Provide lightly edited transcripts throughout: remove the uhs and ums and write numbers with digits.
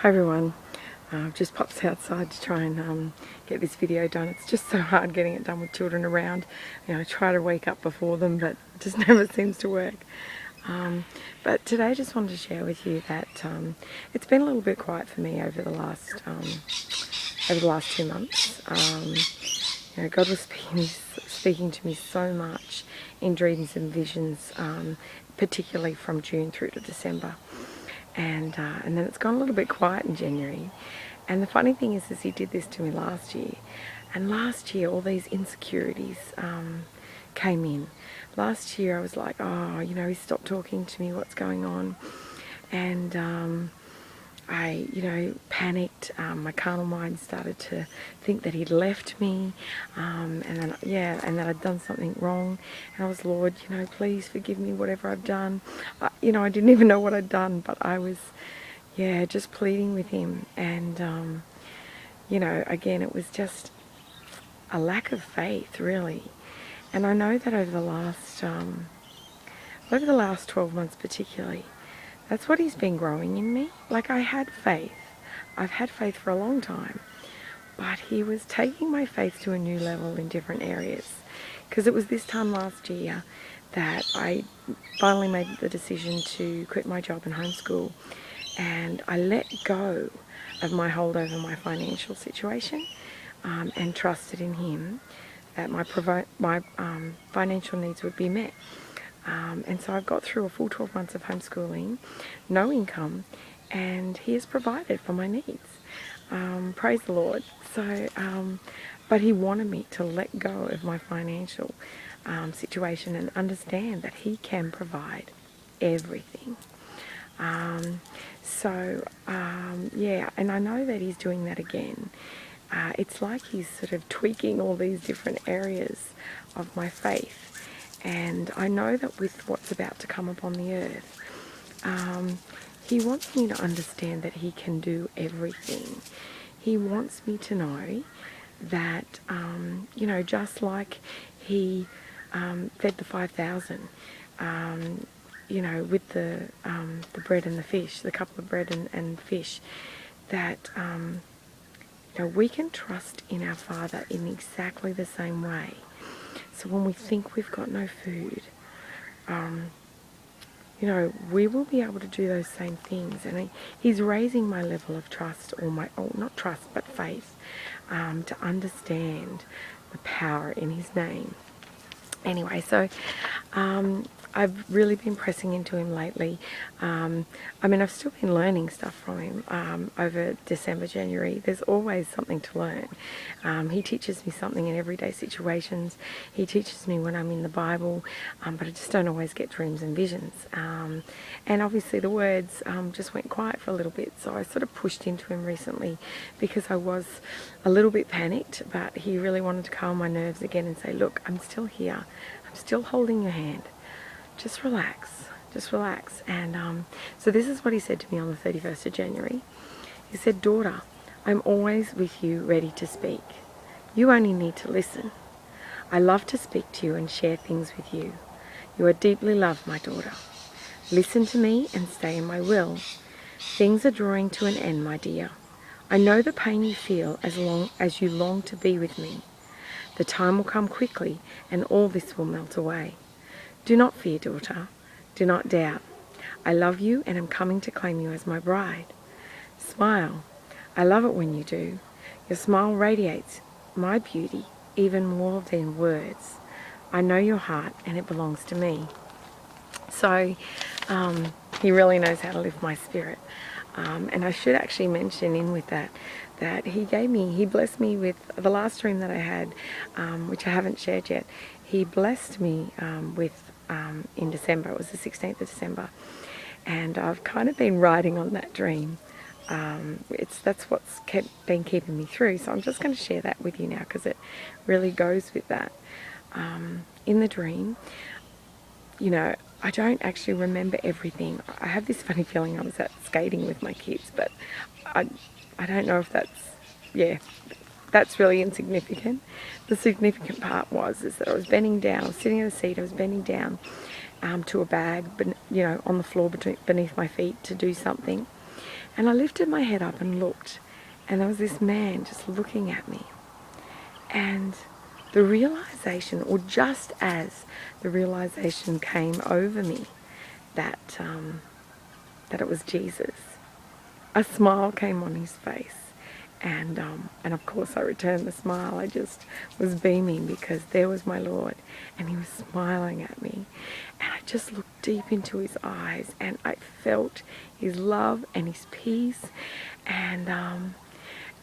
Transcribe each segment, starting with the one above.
Hi everyone, I've just popped outside to try and get this video done. It's just so hard getting it done with children around. You know, I try to wake up before them, but it just never seems to work. But today I just wanted to share with you that it's been a little bit quiet for me over the last 2 months. You know, God was speaking to me so much in dreams and visions, particularly from June through to December. And then it's gone a little bit quiet in January. And the funny thing is he did this to me last year. And last year all these insecurities came in. Last year I was like, oh, you know, he stopped talking to me, what's going on? And I, you know, panicked. My carnal mind started to think that he'd left me, and that I'd done something wrong. And I was, Lord, you know, please forgive me whatever I've done. You know, I didn't even know what I'd done, but I was, just pleading with him. And you know, again, it was just a lack of faith, really. And I know that over the last 12 months particularly, that's what he's been growing in me. Like, I had faith. I've had faith for a long time. But he was taking my faith to a new level in different areas. Because it was this time last year that I finally made the decision to quit my job and homeschool. And I let go of my hold over my financial situation and trusted in him that my financial needs would be met. And so I've got through a full 12 months of homeschooling, no income, and he has provided for my needs. Praise the Lord. So, but he wanted me to let go of my financial situation and understand that he can provide everything. And I know that he's doing that again. It's like he's sort of tweaking all these different areas of my faith. And I know that with what's about to come upon the earth, he wants me to understand that he can do everything. He wants me to know that, you know, just like he fed the 5,000, you know, with the bread and the fish, the couple of bread and fish, that you know, we can trust in our Father in exactly the same way. So when we think we've got no food, you know, we will be able to do those same things. And he's raising my level of trust, or not trust, but faith, to understand the power in his name. Anyway, so I've really been pressing into him lately. I mean, I've still been learning stuff from him over December, January. There's always something to learn. He teaches me something in everyday situations. He teaches me when I'm in the Bible, but I just don't always get dreams and visions. And obviously the words just went quiet for a little bit, so I sort of pushed into him recently because I was a little bit panicked, but he really wanted to calm my nerves again and say, look, I'm still here. I'm still holding your hand. Just relax. And so this is what he said to me on the 31st of January. He said, daughter, I'm always with you, ready to speak. You only need to listen. I love to speak to you and share things with you. You are deeply loved, my daughter. Listen to me and stay in my will. Things are drawing to an end, my dear. I know the pain you feel as long as you long to be with me. The time will come quickly and all this will melt away. Do not fear, daughter. Do not doubt. I love you and am coming to claim you as my bride. Smile. I love it when you do. Your smile radiates my beauty even more than words. I know your heart and it belongs to me. So he really knows how to lift my spirit. And I should actually mention in with that he blessed me with the last dream that I had, which I haven't shared yet. He blessed me with in December. It was the 16th of December. And I've kind of been riding on that dream. That's what's been keeping me through. So I'm just going to share that with you now because it really goes with that. In the dream, you know, I don't actually remember everything. I have this funny feeling I was out skating with my kids, but I don't know if that's really insignificant. The significant part is that I was bending down, I was sitting in a seat, I was bending down to a bag, you know, on the floor beneath my feet to do something. And I lifted my head up and looked, and there was this man just looking at me. And the realization, or just as the realization came over me that that it was Jesus, a smile came on his face. And of course I returned the smile. I just was beaming because there was my Lord and he was smiling at me. And I just looked deep into his eyes and I felt his love and his peace. And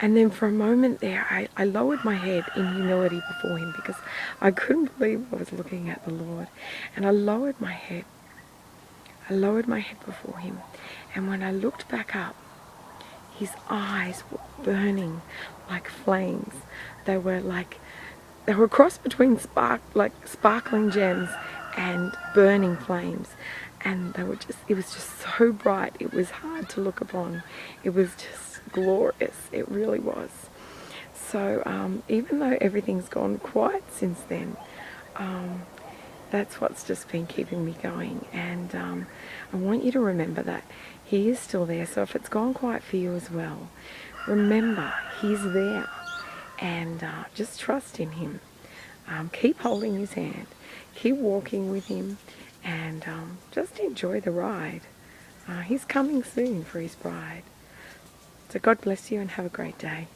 then for a moment there, I lowered my head in humility before him because I couldn't believe I was looking at the Lord. And I lowered my head. I lowered my head before him. And when I looked back up, his eyes were burning like flames. They were a cross between sparkling gems and burning flames. And it was just so bright. It was hard to look upon. It was just glorious. It really was. So even though everything's gone quiet since then, that's what's just been keeping me going. And I want you to remember that he is still there. So if it's gone quiet for you as well, remember he's there. And just trust in him. Keep holding his hand. Keep walking with him. And just enjoy the ride. He's coming soon for his bride. So God bless you and have a great day.